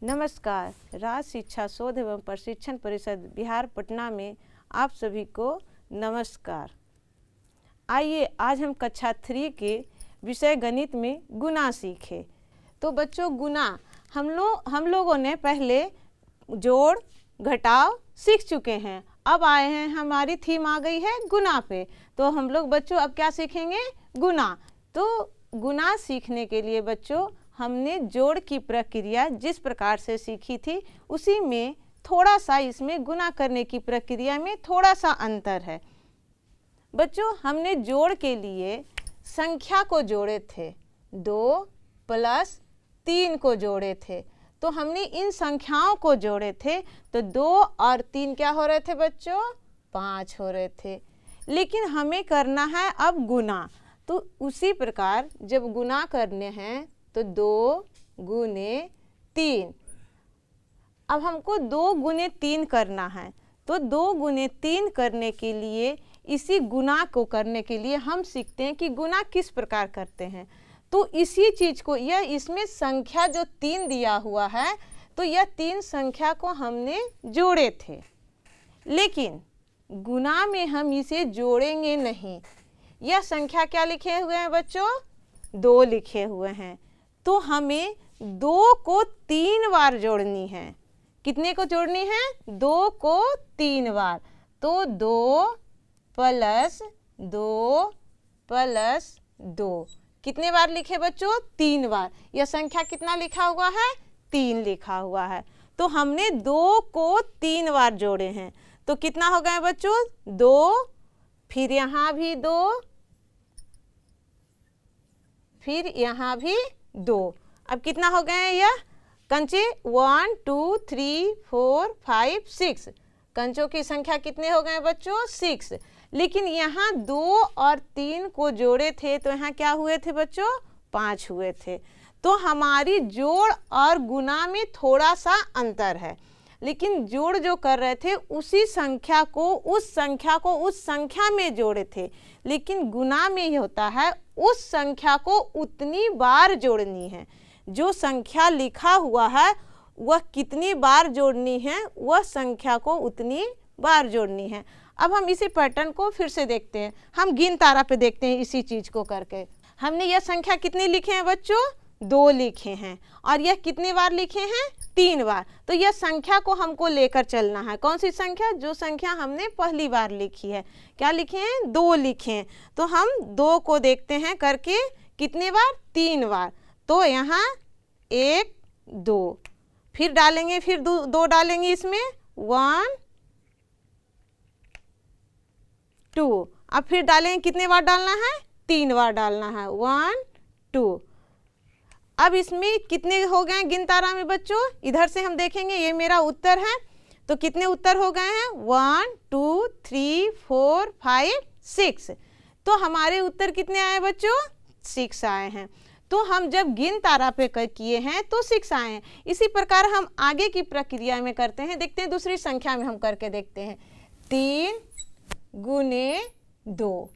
नमस्कार। राज्य शिक्षा शोध एवं प्रशिक्षण परिषद बिहार पटना में आप सभी को नमस्कार। आइए आज हम कक्षा 3 के विषय गणित में गुना सीखें। तो बच्चों, गुना हम लोगों ने पहले जोड़ घटाव सीख चुके हैं। अब आए हैं, हमारी थीम आ गई है गुना पे। तो हम लोग बच्चों अब क्या सीखेंगे? गुना। तो गुना सीखने के लिए बच्चों हमने जोड़ की प्रक्रिया जिस प्रकार से सीखी थी उसी में थोड़ा सा इसमें गुना करने की प्रक्रिया में थोड़ा सा अंतर है। बच्चों, हमने जोड़ के लिए संख्या को जोड़े थे, 2 + 3 को जोड़े थे। तो हमने इन संख्याओं को जोड़े थे तो 2 और 3 क्या हो रहे थे बच्चों? 5 हो रहे थे। लेकिन हमें करना है अब गुना। तो उसी प्रकार जब गुना करने हैं तो 2 × 3। अब हमको 2 × 3 करना है। तो 2 × 3 करने के लिए, इसी गुना को करने के लिए हम सीखते हैं कि गुना किस प्रकार करते हैं। तो इसी चीज़ को, यह इसमें संख्या जो 3 दिया हुआ है, तो यह 3 संख्या को हमने जोड़े थे। लेकिन गुना में हम इसे जोड़ेंगे नहीं। यह संख्या क्या लिखे हुए हैं बच्चों? 2 लिखे हुए हैं। तो हमें 2 को 3 बार जोड़नी है। कितने को जोड़नी है? 2 को 3 बार। तो 2 + 2 + 2 कितने बार लिखे बच्चों? 3 बार। यह संख्या कितना लिखा हुआ है? 3 लिखा हुआ है। तो हमने 2 को 3 बार जोड़े हैं। तो कितना हो गया बच्चों? 2, फिर यहाँ भी 2, फिर यहाँ भी 2। अब कितना हो गए यह कंचे? 1 2 3 4 5 6। कंचों की संख्या कितने हो गए बच्चों? 6। लेकिन यहाँ 2 और 3 को जोड़े थे तो यहाँ क्या हुए थे बच्चों? 5 हुए थे। तो हमारी जोड़ और गुना में थोड़ा सा अंतर है। लेकिन जोड़ जो कर रहे थे उसी संख्या को उस संख्या में जोड़े थे। लेकिन गुना में ही होता है उस संख्या को उतनी बार जोड़नी है। जो संख्या लिखा हुआ है वह कितनी बार जोड़नी है, वह संख्या को उतनी बार जोड़नी है। अब हम इसी पैटर्न को फिर से देखते हैं। हम गिन तारा पे देखते हैं इसी चीज़ को करके। हमने यह संख्या कितनी लिखे हैं बच्चों? 2 लिखे हैं। और यह कितनी बार लिखे हैं? 3 बार। तो यह संख्या को हमको लेकर चलना है। कौन सी संख्या? जो संख्या हमने पहली बार लिखी है। क्या लिखे हैं? 2 लिखे हैं। तो हम 2 को देखते हैं करके कितने बार? 3 बार। तो यहाँ 1 2, फिर डालेंगे, फिर 2 डालेंगे इसमें, 1 2। अब फिर डालेंगे, कितने बार डालना है? 3 बार डालना है, 1 2। अब इसमें कितने हो गए गिन तारा में बच्चों? इधर से हम देखेंगे, ये मेरा उत्तर है। तो कितने उत्तर हो गए हैं? 1 2 3 4 5 6। तो हमारे उत्तर कितने आए बच्चों? 6 आए हैं। तो हम जब गिन तारा पे किए हैं तो 6 आए हैं। इसी प्रकार हम आगे की प्रक्रिया में करते हैं। देखते हैं दूसरी संख्या में हम करके देखते हैं। 3 × 2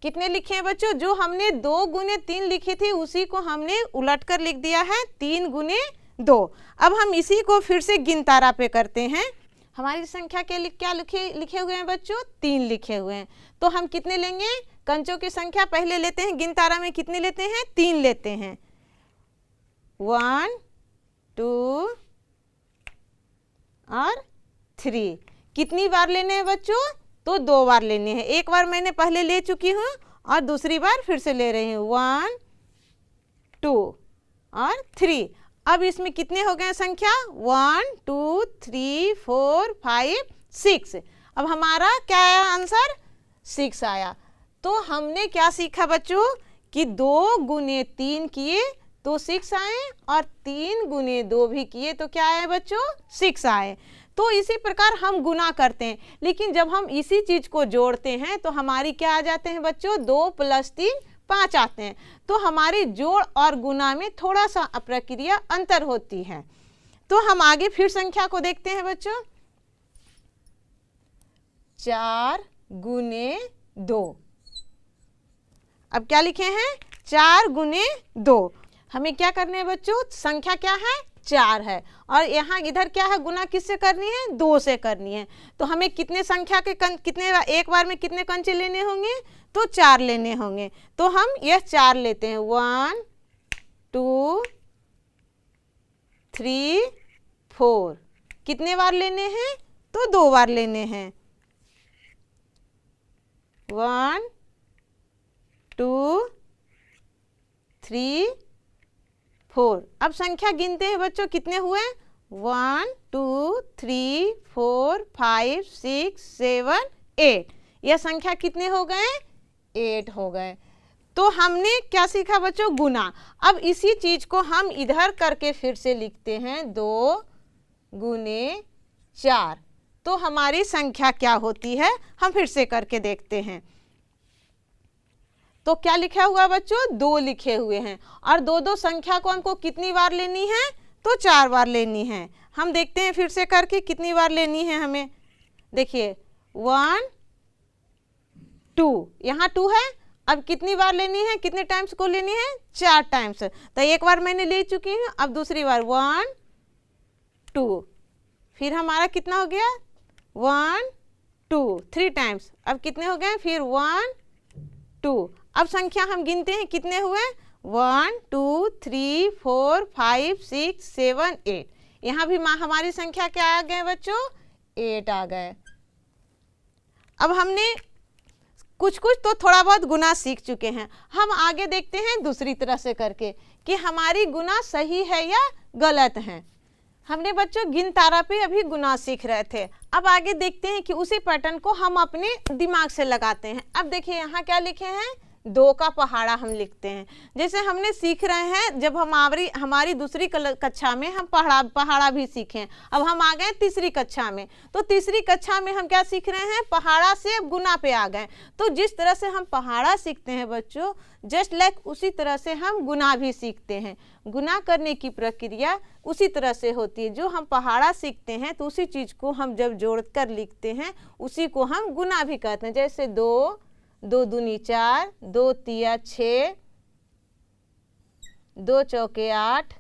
कितने लिखे हैं बच्चों? जो हमने 2 × 3 लिखी थी उसी को हमने उलट कर लिख दिया है 3 × 2। अब हम इसी को फिर से गिन तारा पे करते हैं। हमारी संख्या के क्या लिखे हुए हैं बच्चों? 3 लिखे हुए हैं। तो हम कितने लेंगे? कंचों की संख्या पहले लेते हैं। गिन तारा में कितने लेते हैं? 3 लेते हैं। 1 2 और 3। कितनी बार लेने हैं बच्चों? तो 2 बार लेने हैं। एक बार मैंने पहले ले चुकी हूँ और दूसरी बार फिर से ले रही हूँ। 1 2 और 3। अब इसमें कितने हो गए संख्या? 1 2 3 4 5 6। अब हमारा क्या आया आंसर? 6 आया। तो हमने क्या सीखा बच्चों? कि 2 × 3 किए तो 6 आए और 3 × 2 भी किए तो क्या आए बच्चों? 6 आए। तो इसी प्रकार हम गुना करते हैं। लेकिन जब हम इसी चीज़ को जोड़ते हैं तो हमारी क्या आ जाते हैं बच्चों? 2 + 3 5 आते हैं। तो हमारी जोड़ और गुना में थोड़ा सा प्रक्रिया अंतर होती है। तो हम आगे फिर संख्या को देखते हैं बच्चों। 4 × 2। अब क्या लिखे हैं? 4 × 2। हमें क्या करने हैं बच्चों? संख्या क्या है? 4 है, और यहाँ इधर क्या है, गुना किससे करनी है, 2 से करनी है। तो हमें कितने संख्या के कितने एक बार में कितने कंचे लेने होंगे, तो 4 लेने होंगे। तो हम यह 4 लेते हैं, 1 2 3 4। कितने बार लेने हैं, तो 2 बार लेने हैं, 1 2 3 4। अब संख्या गिनते हैं बच्चों, कितने हुए, 1 2 3 4 5 6 7 8। यह संख्या कितने हो गए, 8 हो गए। तो हमने क्या सीखा बच्चों, गुना। अब इसी चीज को हम इधर करके फिर से लिखते हैं, 2 गुने 4। तो हमारी संख्या क्या होती है, हम फिर से करके देखते हैं। तो क्या लिखा हुआ बच्चों, 2 लिखे हुए हैं, और 2 संख्या को हमको कितनी बार लेनी है, तो 4 बार लेनी है। हम देखते हैं फिर से करके कितनी बार लेनी है हमें। देखिए 1 2, यहाँ 2 है, अब कितनी बार लेनी है, कितने टाइम्स को लेनी है, 4 टाइम्स। तो एक बार मैंने ले चुकी हूँ, अब दूसरी बार 1 2, फिर हमारा कितना हो गया, 1 2 3 टाइम्स। अब कितने हो गए, फिर 1 2। अब संख्या हम गिनते हैं, कितने हुए, 1 2 3 4 5 6 7 8। यहाँ भी हमारी संख्या क्या आ गए बच्चों, 8 आ गए। अब हमने कुछ तो थोड़ा बहुत गुना सीख चुके हैं। हम आगे देखते हैं दूसरी तरह से करके कि हमारी गुना सही है या गलत है। हमने बच्चों गिन तारा पे अभी गुना सीख रहे थे। अब आगे देखते हैं कि उसी पैटर्न को हम अपने दिमाग से लगाते हैं। अब देखिए यहाँ क्या लिखे हैं, 2 का पहाड़ा हम लिखते हैं। जैसे हमने सीख रहे हैं, जब हमारी दूसरी कक्षा में हम पहाड़ा भी सीखे। अब हम आ गए तीसरी कक्षा में, तो तीसरी कक्षा में हम क्या सीख रहे हैं, पहाड़ा से अब गुना पे आ गए। तो जिस तरह से हम पहाड़ा सीखते हैं बच्चों, जस्ट लाइक उसी तरह से हम गुना भी सीखते हैं। गुना करने की प्रक्रिया उसी तरह से होती है। जो हम पहाड़ा सीखते हैं तो उसी चीज़ को हम जब जोड़कर लिखते हैं उसी को हम गुना भी कहते हैं। जैसे 2 2 दूनी 4, 2 तिया 6, 2 चौके 8,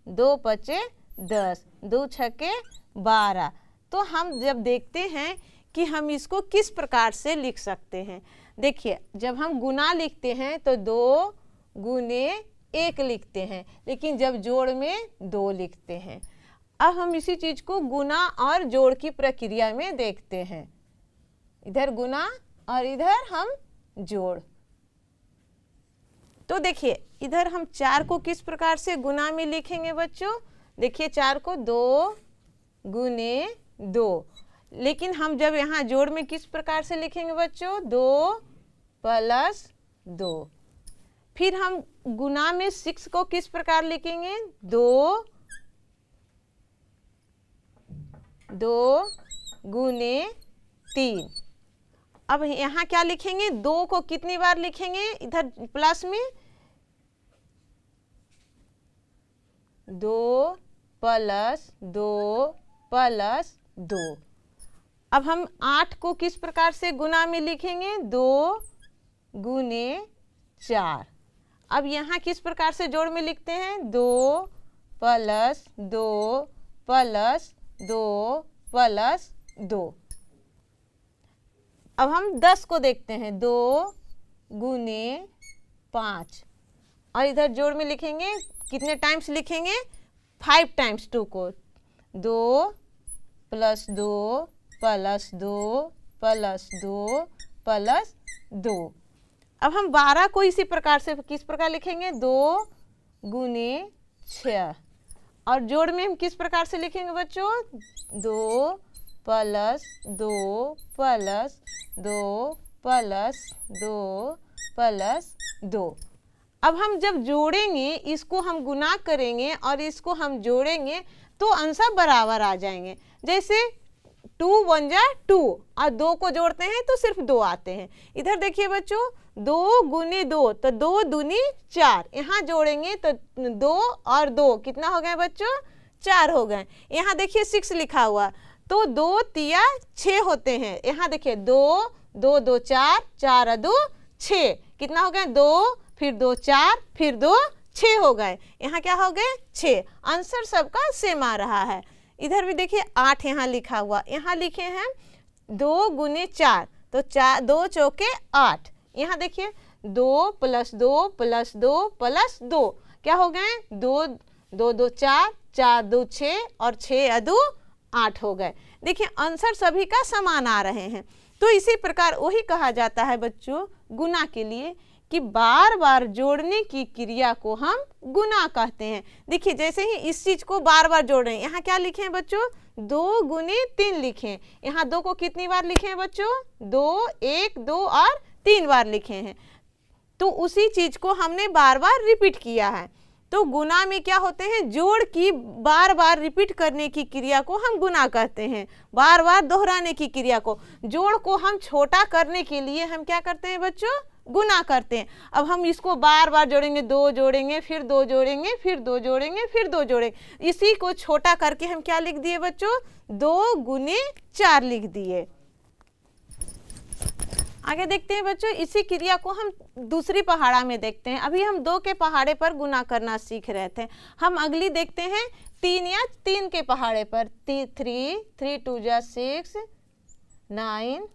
2 पचे 10, 2 छक्के 12। तो हम जब देखते हैं कि हम इसको किस प्रकार से लिख सकते हैं, देखिए जब हम गुना लिखते हैं तो 2 गुने 1 लिखते हैं, लेकिन जब जोड़ में 2 लिखते हैं। अब हम इसी चीज को गुना और जोड़ की प्रक्रिया में देखते हैं। इधर गुना और इधर हम जोड़। तो देखिए इधर हम 4 को किस प्रकार से गुना में लिखेंगे बच्चों, देखिए 4 को 2 गुने 2, लेकिन हम जब यहाँ जोड़ में किस प्रकार से लिखेंगे बच्चों, 2 प्लस 2। फिर हम गुना में 6 को किस प्रकार लिखेंगे, 2 गुने 3। अब यहाँ क्या लिखेंगे, 2 को कितनी बार लिखेंगे, इधर प्लस में 2 प्लस 2 प्लस 2। अब हम 8 को किस प्रकार से गुना में लिखेंगे, 2 गुने 4। अब यहाँ किस प्रकार से जोड़ में लिखते हैं, 2 प्लस 2 प्लस 2 प्लस 2। अब हम 10 को देखते हैं, 2 गुने 5, और इधर जोड़ में लिखेंगे, कितने टाइम्स लिखेंगे, 5 टाइम्स 2 को, 2 प्लस 2 प्लस 2 प्लस 2 प्लस 2। अब हम 12 को इसी प्रकार से किस प्रकार लिखेंगे, 2 गुने 6, और जोड़ में हम किस प्रकार से लिखेंगे बच्चों, 2 प्लस 2 प्लस 2 प्लस 2 प्लस 2। अब हम जब जोड़ेंगे, इसको हम गुना करेंगे और इसको हम जोड़ेंगे तो आंसर बराबर आ जाएंगे। जैसे 2 1 जा 2, और 2 को जोड़ते हैं तो सिर्फ 2 आते हैं। इधर देखिए बच्चों, 2 गुने 2 तो 2 दूनी 4, यहाँ जोड़ेंगे तो 2 और 2 कितना हो गए बच्चों, 4 हो गए। यहाँ देखिए 6 लिखा हुआ, तो 2 तिया 6 होते हैं। यहाँ देखिए 2 2 4 4 2 6, कितना हो गया, 2 फिर 2 4 फिर 2 6 हो गए, यहाँ क्या हो गए 6। आंसर सबका सेम आ रहा है। इधर भी देखिए 8 यहाँ लिखा हुआ, यहाँ लिखे हैं 2 गुने 4, तो 2 चौके 8। यहाँ देखिए 2 + 2 + 2 + 2 क्या हो गए 2 2 2 4, 4 2 6 और 6 अदू 8 हो गए। देखिए आंसर सभी का समान आ रहे हैं। तो इसी प्रकार वही कहा जाता है बच्चों गुना के लिए कि बार बार जोड़ने की क्रिया को हम गुना कहते हैं। देखिए जैसे ही इस चीज को बार बार जोड़ रहे हैं, यहाँ क्या लिखे हैं बच्चों 2 गुने 3 लिखे हैं। यहाँ 2 को कितनी बार लिखे हैं बच्चों 2, 1, 2 और 3 बार लिखे हैं। तो उसी चीज को हमने बार बार रिपीट किया है। तो गुना में क्या होते हैं जोड़ की बार बार रिपीट करने की क्रिया को हम गुना कहते हैं, बार बार दोहराने की क्रिया को। जोड़ को हम छोटा करने के लिए हम क्या करते हैं बच्चों गुना करते हैं। अब हम इसको बार बार जोड़ेंगे, 2 जोड़ेंगे, फिर 2 जोड़ेंगे, फिर 2 जोड़ेंगे, फिर 2 जोड़ेंगे। इसी को छोटा करके हम क्या लिख दिए बच्चों 2 गुने 4 लिख दिए। आगे देखते हैं बच्चों, इसी क्रिया को हम दूसरी पहाड़ा में देखते हैं। अभी हम 2 के पहाड़े पर गुना करना सीख रहे थे, हम अगली देखते हैं 3 या 3 के पहाड़े पर। 3 3 2 जा 6 9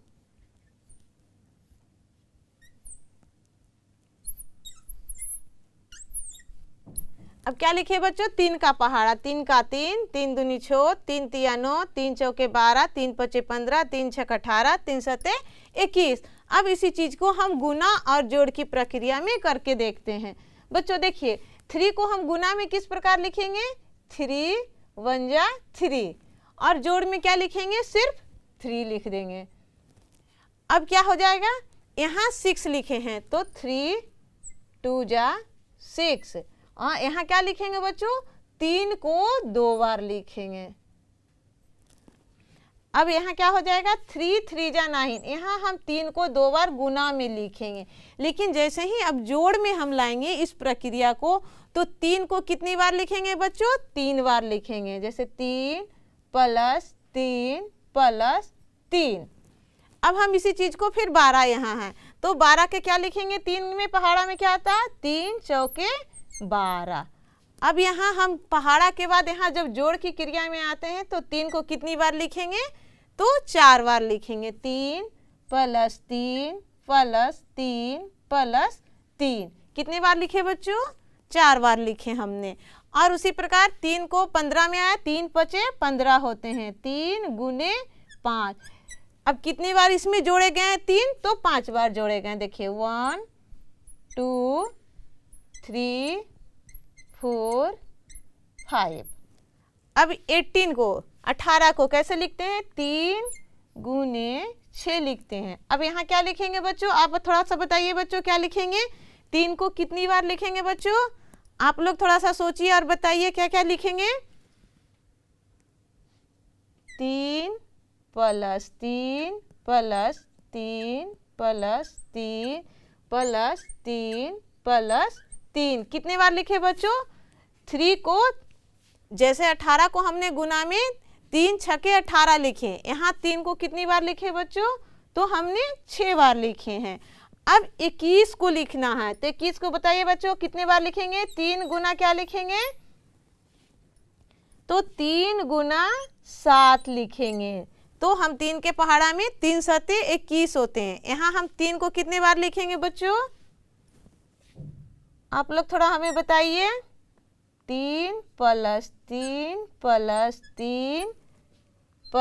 अब क्या लिखे बच्चों 3 का पहाड़ा, 3 का 3, 3 दूनी 6, 3 तिया 9, 3 चौके 12, 3 पचे 15, 3 छक 18, 3 सते 21। अब इसी चीज को हम गुना और जोड़ की प्रक्रिया में करके देखते हैं। बच्चों देखिए 3 को हम गुना में किस प्रकार लिखेंगे 3 1 जा 3, और जोड़ में क्या लिखेंगे सिर्फ 3 लिख देंगे। अब क्या हो जाएगा यहाँ 6 लिखे हैं तो 3 2 जा 6, और यहाँ क्या लिखेंगे बच्चों 3 को 2 बार लिखेंगे। अब यहाँ क्या हो जाएगा 3 3 जा 9, यहाँ हम 3 को 2 बार गुना में लिखेंगे। लेकिन जैसे ही अब जोड़ में हम लाएंगे इस प्रक्रिया को, तो 3 को कितनी बार लिखेंगे बच्चों 3 बार लिखेंगे। जैसे 3 + 3 + 3। अब हम इसी चीज को फिर 12 यहाँ है तो 12 के क्या लिखेंगे 3 में पहाड़ा में क्या आता है 3 चौके 12। अब यहाँ हम पहाड़ा के बाद यहाँ जब जोड़ की क्रिया में आते हैं तो 3 को कितनी बार लिखेंगे तो 4 बार लिखेंगे। 3 + 3 + 3 + 3 कितनी बार लिखे बच्चों 4 बार लिखे हमने। और उसी प्रकार 3 को 15 में आया, 3 पचे 15 होते हैं, 3 गुने 5। अब कितनी बार इसमें जोड़े गए हैं 3 तो 5 बार जोड़े गए। देखिए 1 2 3 4 5। अब 18 को कैसे लिखते हैं 3 गुने 6 लिखते हैं। अब यहाँ क्या लिखेंगे बच्चों आप थोड़ा सा बताइए बच्चों क्या लिखेंगे 3 को कितनी बार लिखेंगे बच्चों आप लोग थोड़ा सा सोचिए और बताइए क्या क्या लिखेंगे। 3 + 3 + 3 + 3 + 3 + 3 कितने बार लिखे बच्चों 3 को जैसे 18 को हमने गुना में 3 छके 18 लिखे, यहाँ 3 को कितनी बार लिखे बच्चों तो हमने 6 बार लिखे हैं। अब 21 को लिखना है तो 21 को बताइए बच्चों कितने बार लिखेंगे 3 गुना क्या लिखेंगे तो 3 गुना 7 लिखेंगे। तो हम 3 के पहाड़ा में 3 सते 21 होते हैं। यहाँ हम 3 को कितने बार लिखेंगे बच्चों आप लोग थोड़ा हमें बताइए। 3 + 3 + 3 +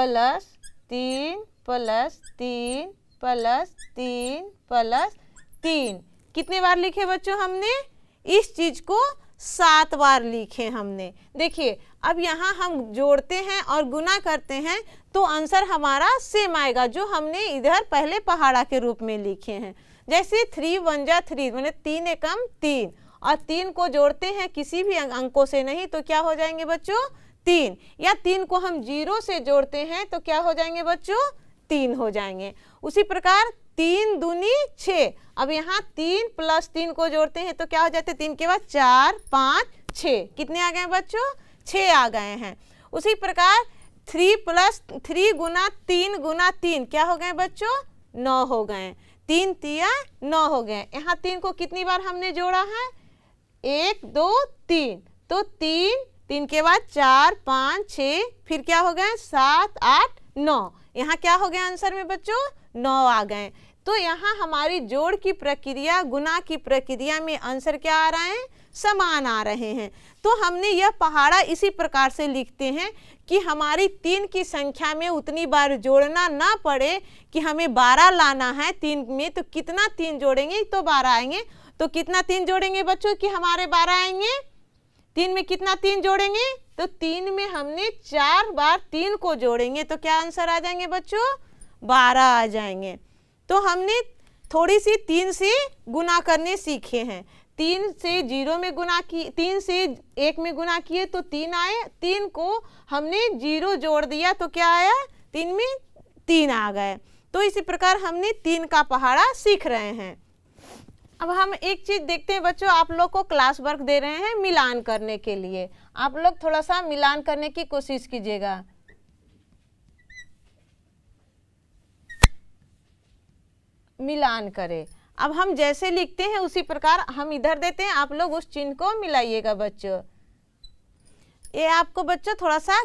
3 + 3 + 3 + 3 कितने बार लिखे बच्चों हमने इस चीज को 7 बार लिखे हमने। देखिए अब यहाँ हम जोड़ते हैं और गुना करते हैं तो आंसर हमारा सेम आएगा जो हमने इधर पहले पहाड़ा के रूप में लिखे हैं। जैसे 3 1 जा 3 मैंने 3 एकम 3, और 3 को जोड़ते हैं किसी भी अंकों से नहीं तो क्या हो जाएंगे बच्चों 3, या 3 को हम 0 से जोड़ते हैं तो क्या हो जाएंगे बच्चों 3 हो जाएंगे। उसी प्रकार 3 दूनी 6, अब यहाँ 3 + 3 को जोड़ते हैं तो क्या हो जाते हैं 3 के बाद 4 5 6 कितने आ गए बच्चों 6 आ गए हैं। उसी प्रकार 3 + 3 गुना 3 गुना 3 क्या हो गए बच्चों 9 हो गए, 3 तिया 9 हो गए। यहाँ 3 को कितनी बार हमने जोड़ा है 1 2 3, तो 3, 3 के बाद 4 5 6, फिर क्या हो गए 7 8 9। यहाँ क्या हो गया आंसर में बच्चों 9 आ गए। तो यहाँ हमारी जोड़ की प्रक्रिया गुना की प्रक्रिया में आंसर क्या आ रहे हैं, समान आ रहे हैं। तो हमने यह पहाड़ा इसी प्रकार से लिखते हैं कि हमारी 3 की संख्या में उतनी बार जोड़ना ना पड़े कि हमें 12 लाना है 3 में, तो कितना 3 जोड़ेंगे तो 12 आएंगे। तो कितना 3 जोड़ेंगे बच्चों कि हमारे 12 आएंगे, 3 में कितना 3 जोड़ेंगे, तो 3 में हमने 4 बार 3 को जोड़ेंगे तो क्या आंसर आ जाएंगे बच्चों 12 आ जाएंगे। तो हमने थोड़ी सी 3 से गुना करने सीखे हैं। 3 से 0 में गुना की, 3 से 1 में गुना किए तो 3 आए, 3 को हमने 0 जोड़ दिया तो क्या आया 3 में 3 आ गए। तो इसी प्रकार हमने 3 का पहाड़ा सीख रहे हैं। अब हम एक चीज देखते हैं बच्चों, आप लोग को क्लास वर्क दे रहे हैं मिलान करने के लिए। आप लोग थोड़ा सा मिलान करने की कोशिश कीजिएगा। मिलान करें। अब हम जैसे लिखते हैं उसी प्रकार हम इधर देते हैं, आप लोग उस चिन्ह को मिलाइएगा बच्चों। ये आपको बच्चों थोड़ा सा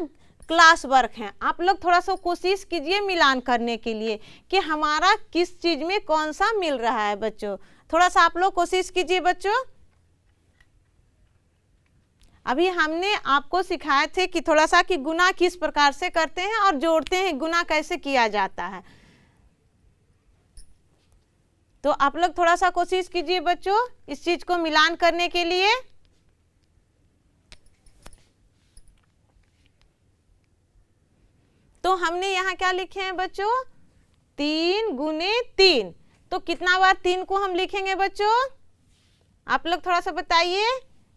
क्लास वर्क है, आप लोग थोड़ा सा कोशिश कीजिए मिलान करने के लिए कि हमारा किस चीज में कौन सा मिल रहा है बच्चों। थोड़ा सा आप लोग कोशिश कीजिए बच्चों। अभी हमने आपको सिखाए थे कि थोड़ा सा कि गुना किस प्रकार से करते हैं और जोड़ते हैं, गुना कैसे किया जाता है। तो आप लोग थोड़ा सा कोशिश कीजिए बच्चों इस चीज को मिलान करने के लिए। तो हमने यहाँ क्या लिखे हैं बच्चों 3 गुने 3, तो कितना बार 3 को हम लिखेंगे बच्चों, आप लोग थोड़ा सा बताइए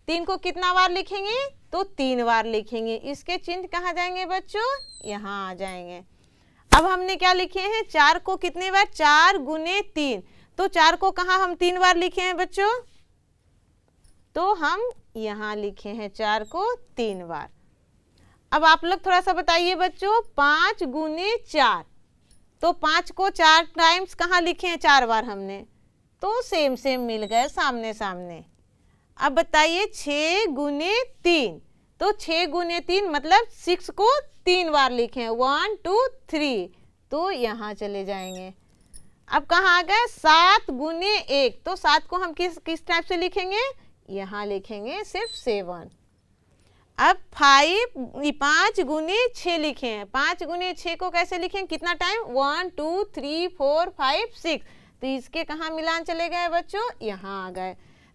3 को कितना बार लिखेंगे, तो 3 बार लिखेंगे। इसके चिन्ह कहाँ जाएंगे बच्चों, यहाँ आ जाएंगे। अब हमने क्या लिखे हैं 4 को कितने बार 4 गुने 3, तो 4 को कहाँ हम 3 बार लिखे हैं बच्चों, तो हम यहाँ लिखे हैं 4 को 3 बार। अब आप लोग थोड़ा सा बताइए बच्चों 5 गुने 4, तो 5 को 4 टाइम्स कहाँ लिखे हैं 4 बार हमने, तो सेम सेम मिल गए सामने सामने। अब बताइए 6 गुने 3, तो 6 गुने 3 मतलब 6 को 3 बार लिखे हैं 1 2 3, तो यहाँ चले जाएंगे। अब कहाँ आ गए 7 गुने 1, तो 7 को हम किस टाइप से लिखेंगे, यहाँ लिखेंगे सिर्फ 7। अब 5 गुने 6 लिखे हैं, 5 गुने 6 को कैसे लिखें कितना टाइम 1 2 3 4 5 6, तो इसके कहाँ मिलान चले गए बच्चों, यहाँ आ गए।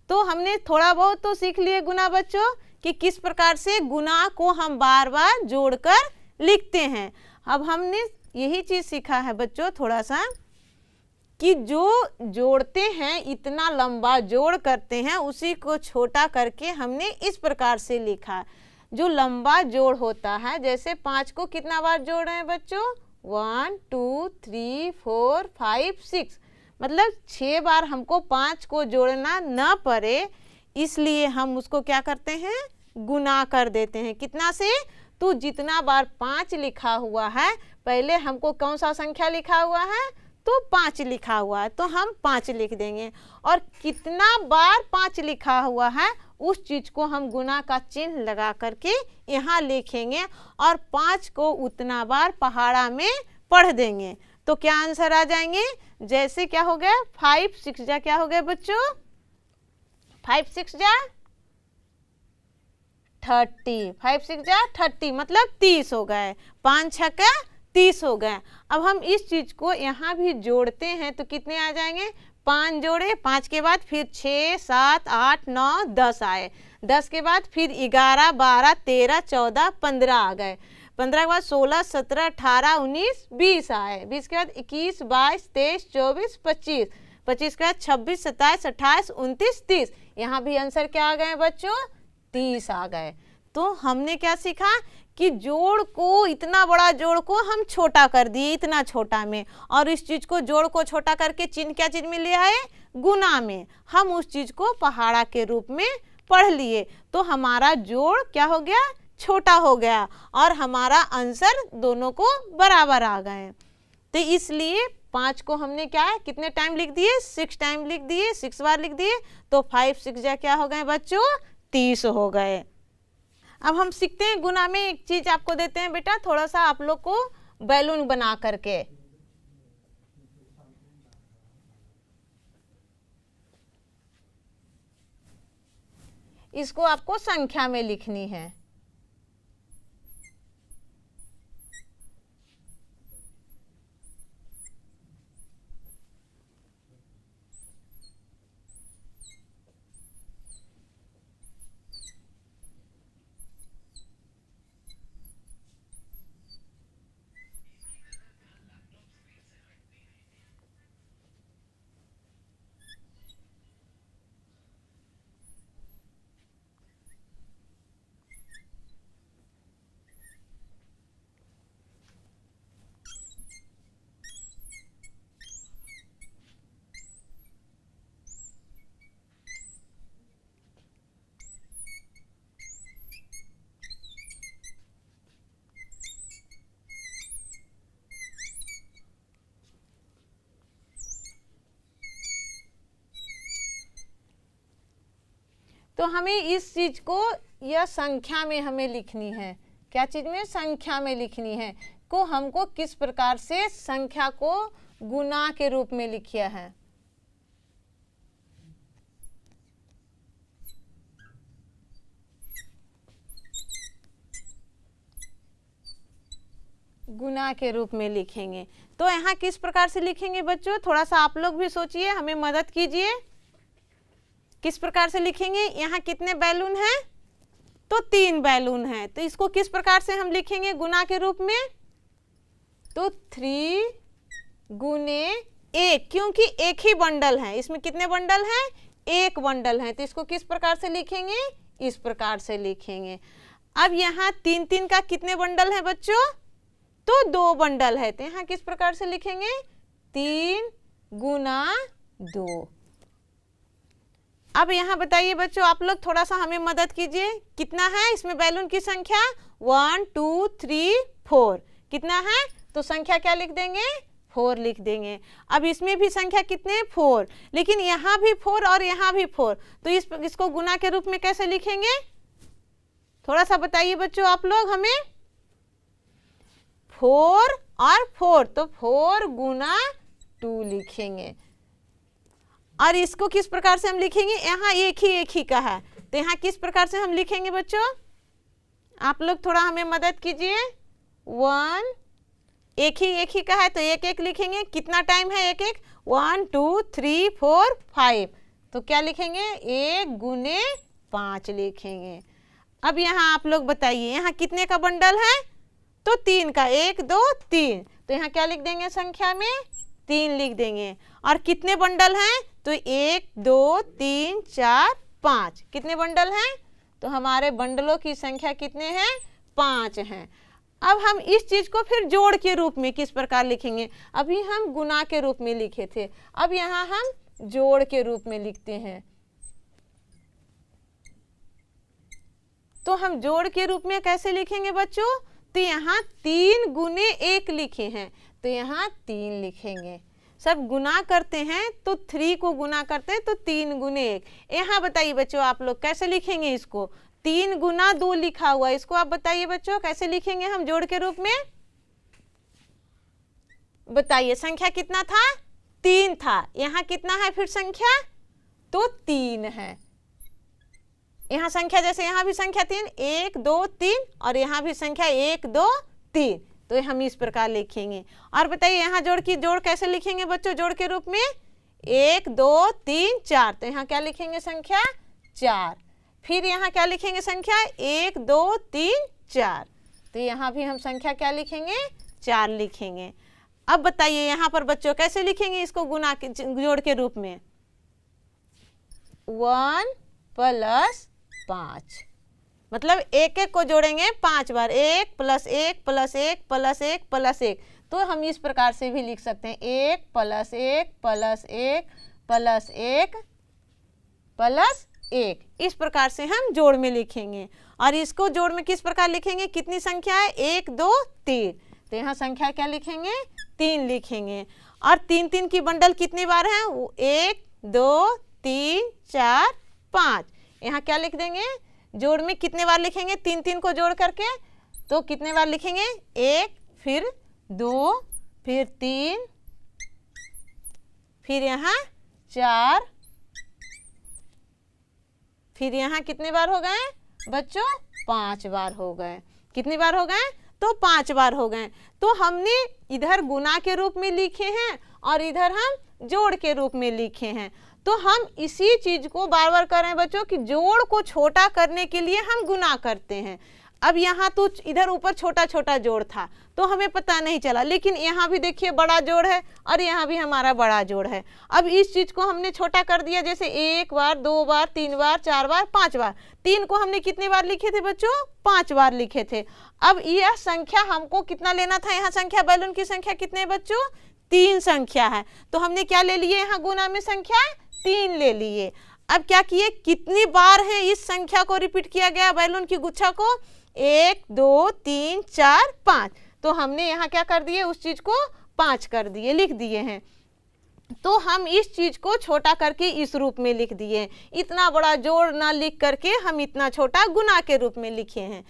तो हमने थोड़ा बहुत तो सीख लिए गुना बच्चों कि किस प्रकार से गुना को हम बार बार जोड़कर लिखते हैं। अब हमने यही चीज सीखा है बच्चों थोड़ा सा कि जो जोड़ते हैं इतना लंबा जोड़ करते हैं उसी को छोटा करके हमने इस प्रकार से लिखा। जो लंबा जोड़ होता है जैसे 5 को कितना बार जोड़ रहे हैं बच्चों 1 2 3 4 5 6, मतलब 6 बार हमको 5 को जोड़ना ना पड़े, इसलिए हम उसको क्या करते हैं गुना कर देते हैं। कितना से, तो जितना बार 5 लिखा हुआ है, पहले हमको कौन सा संख्या लिखा हुआ है तो 5 लिखा हुआ है, तो हम 5 लिख देंगे। और कितना बार 5 लिखा हुआ है उस चीज को हम गुना का चिन्ह लगा करके यहाँ लिखेंगे और 5 को उतना बार पहाड़ा में पढ़ देंगे, तो क्या आंसर आ जाएंगे। जैसे क्या हो गया 5 6 जा क्या हो गया बच्चों 5 6 जा 30, 5 6 जा 30 मतलब 30 हो गए, 5 6 का 30 हो गए। अब हम इस चीज को यहाँ भी जोड़ते हैं तो कितने आ जाएंगे 5 जोड़े, 5 के बाद फिर 6 7 8 9 10 आए, 10 के बाद फिर 11 12 13 14 15 आ गए, 15 के बाद 16 17 18 19 20 आए, 20 के बाद 21 22 23 24 25, 25 के बाद 26 27 28 29 30, यहाँ भी आंसर क्या आ गए बच्चों 30 आ गए। तो हमने क्या सीखा कि जोड़ को इतना बड़ा जोड़ को हम छोटा कर दिए इतना छोटा में, और इस चीज को जोड़ को छोटा करके चिन्ह क्या चीज में लिया है गुना में, हम उस चीज को पहाड़ा के रूप में पढ़ लिए, तो हमारा जोड़ क्या हो गया छोटा हो गया और हमारा आंसर दोनों को बराबर आ गए। तो इसलिए 5 को हमने क्या है कितने टाइम लिख दिए, 6 टाइम लिख दिए, 6 बार लिख दिए, तो 5 6 जा क्या हो गए बच्चों, 30 हो गए। अब हम सीखते हैं गुना में। एक चीज आपको देते हैं बेटा, थोड़ा सा आप लोग को बैलून बना करके, इसको आपको संख्या में लिखनी है। तो हमें इस चीज को यह संख्या में हमें लिखनी है। क्या चीज में, संख्या में लिखनी है। को हमको किस प्रकार से संख्या को गुना के रूप में लिखिया है। गुना के रूप में लिखेंगे। तो यहाँ किस प्रकार से लिखेंगे बच्चों, थोड़ा सा आप लोग भी सोचिए, हमें मदद कीजिए। किस प्रकार से लिखेंगे, यहाँ कितने बैलून हैं, तो 3 बैलून हैं, तो इसको किस प्रकार से हम लिखेंगे गुना के रूप में, तो 3 गुने 1, क्योंकि एक ही बंडल है, इसमें कितने बंडल हैं, 1 बंडल है, तो इसको किस प्रकार से लिखेंगे, इस प्रकार से लिखेंगे। अब यहाँ 3 3 का कितने बंडल है बच्चों, तो 2 बंडल है, तो यहाँ किस प्रकार से लिखेंगे, 3 गुना 2। अब यहाँ बताइए बच्चों, आप लोग थोड़ा सा हमें मदद कीजिए, कितना है इसमें बैलून की संख्या, 1 2 3 4, कितना है, तो संख्या क्या लिख देंगे, 4 लिख देंगे। अब इसमें भी संख्या कितने, 4, लेकिन यहाँ भी 4 और यहाँ भी 4, तो इसको गुना के रूप में कैसे लिखेंगे, थोड़ा सा बताइए बच्चों आप लोग हमें। 4 और 4, तो 4 गुना 2 लिखेंगे। और इसको किस प्रकार से हम लिखेंगे, यहाँ एक ही का है, तो यहाँ किस प्रकार से हम लिखेंगे बच्चों, आप लोग थोड़ा हमें मदद कीजिए। 1 एक ही का है, तो 1 1 लिखेंगे, कितना टाइम है 1 1, 1 2 3 4 5, तो क्या लिखेंगे, 1 गुने 5 लिखेंगे। अब यहाँ आप लोग बताइए, यहाँ कितने का बंडल है, तो 3 का, 1 2 3, तो यहाँ क्या लिख देंगे, संख्या में 3 लिख देंगे। और कितने बंडल हैं, तो 1 2 3 4 5, कितने बंडल हैं, तो हमारे बंडलों की संख्या कितने हैं, 5 हैं। अब हम इस चीज को फिर जोड़ के रूप में किस प्रकार लिखेंगे, अभी हम गुना के रूप में लिखे थे, अब यहाँ हम जोड़ के रूप में लिखते हैं। तो हम जोड़ के रूप में कैसे लिखेंगे बच्चों, तो यहाँ 3 गुने 1 लिखे हैं, तो यहाँ 3 लिखेंगे। सब गुना करते हैं तो 3 को गुना करते हैं तो 3 गुने 1। यहाँ बताइए बच्चों आप लोग कैसे लिखेंगे इसको, 3 गुना 2 लिखा हुआ है, इसको आप बताइए बच्चों कैसे लिखेंगे हम जोड़ के रूप में, बताइए। संख्या कितना था, 3 था, यहाँ कितना है फिर संख्या, तो 3 है। यहाँ संख्या जैसे यहाँ भी संख्या 3, 1 2 3, और यहाँ भी संख्या 1 2 3, तो हम इस प्रकार लिखेंगे। और बताइए यहाँ जोड़ कैसे लिखेंगे बच्चों, जोड़ के रूप में 1 2 3 4, तो यहाँ क्या लिखेंगे, संख्या 4। फिर यहाँ क्या लिखेंगे, संख्या 1 2 3 4, तो यहाँ भी हम संख्या क्या लिखेंगे, 4 लिखेंगे। अब बताइए यहाँ पर बच्चों कैसे लिखेंगे इसको गुना के जोड़ के रूप में, 1 + 5, मतलब 1 1 को जोड़ेंगे 5 बार, 1 + 1 + 1 + 1 + 1, तो हम इस प्रकार से भी लिख सकते हैं, 1 + 1 + 1 + 1 + 1, इस प्रकार से हम जोड़ में लिखेंगे। और इसको जोड़ में किस प्रकार लिखेंगे, कितनी संख्या है, 1 2 3, तो यहाँ संख्या क्या लिखेंगे, 3 लिखेंगे। और 3 की बंडल कितनी बार है, 1 2 3 4 5। यहाँ क्या लिख देंगे, जोड़ में कितने बार लिखेंगे, 3 को जोड़ करके, तो कितने बार लिखेंगे, 1 फिर 2 फिर 3 फिर यहाँ 4 फिर यहाँ कितने बार हो गए बच्चों, 5 बार हो गए। कितनी बार हो गए, तो 5 बार हो गए। तो हमने इधर गुना के रूप में लिखे हैं और इधर हम जोड़ के रूप में लिखे हैं। तो हम इसी चीज को बार बार कर रहे हैं बच्चों कि जोड़ को छोटा करने के लिए हम गुना करते हैं। अब यहाँ तो इधर ऊपर छोटा छोटा जोड़ था तो हमें पता नहीं चला, लेकिन यहाँ भी देखिए बड़ा जोड़ है और यहाँ भी हमारा बड़ा जोड़ है। अब इस चीज को हमने छोटा कर दिया, जैसे 1 बार 2 बार 3 बार 4 बार 5 बार। 3 को हमने कितने बार लिखे थे बच्चों, 5 बार लिखे थे। अब यह संख्या हमको कितना लेना था, यहाँ संख्या बैलून की संख्या कितने बच्चों, 3 संख्या है। तो हमने क्या ले लिए, यहाँ गुना में संख्या 3 ले लिए। अब क्या किए, कितनी बार है इस संख्या को रिपीट किया गया बैलून की गुच्छा को, 1 2 3 4 5। तो हमने यहाँ क्या कर दिए, उस चीज को 5 कर दिए, लिख दिए हैं। तो हम इस चीज को छोटा करके इस रूप में लिख दिए। इतना बड़ा जोड़ ना लिख करके हम इतना छोटा गुना के रूप में लिखे हैं।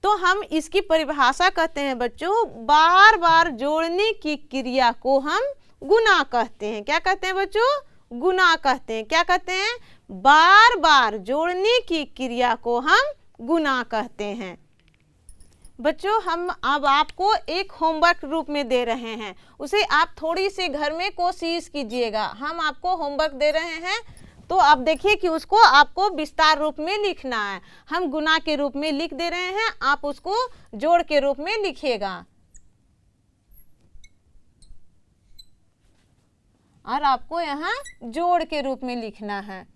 तो हम इसकी परिभाषा कहते हैं बच्चों, बार बार जोड़ने की क्रिया को हम गुना कहते हैं। क्या कहते हैं बच्चों, गुना कहते हैं। क्या कहते हैं, बार बार जोड़ने की क्रिया को हम गुना कहते हैं। बच्चों हम अब आपको एक होमवर्क रूप में दे रहे हैं, उसे आप थोड़ी सी घर में कोशिश कीजिएगा। हम आपको होमवर्क दे रहे हैं तो आप देखिए कि उसको आपको विस्तार रूप में लिखना है। हम गुना के रूप में लिख दे रहे हैं, आप उसको जोड़ के रूप में लिखिएगा और आपको यहाँ जोड़ के रूप में लिखना है।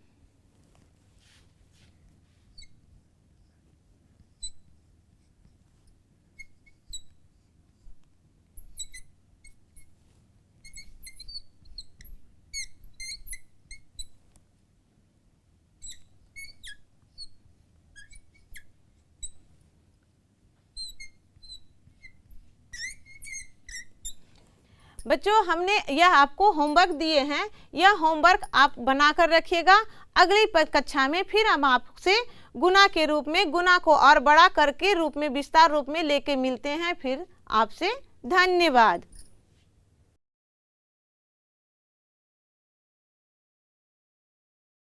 बच्चों हमने यह आपको होमवर्क दिए हैं, यह होमवर्क आप बनाकर रखिएगा। अगली कक्षा में फिर हम आपसे गुना के रूप में, गुना को और बड़ा करके रूप में, विस्तार रूप में लेके मिलते हैं फिर आपसे। धन्यवाद।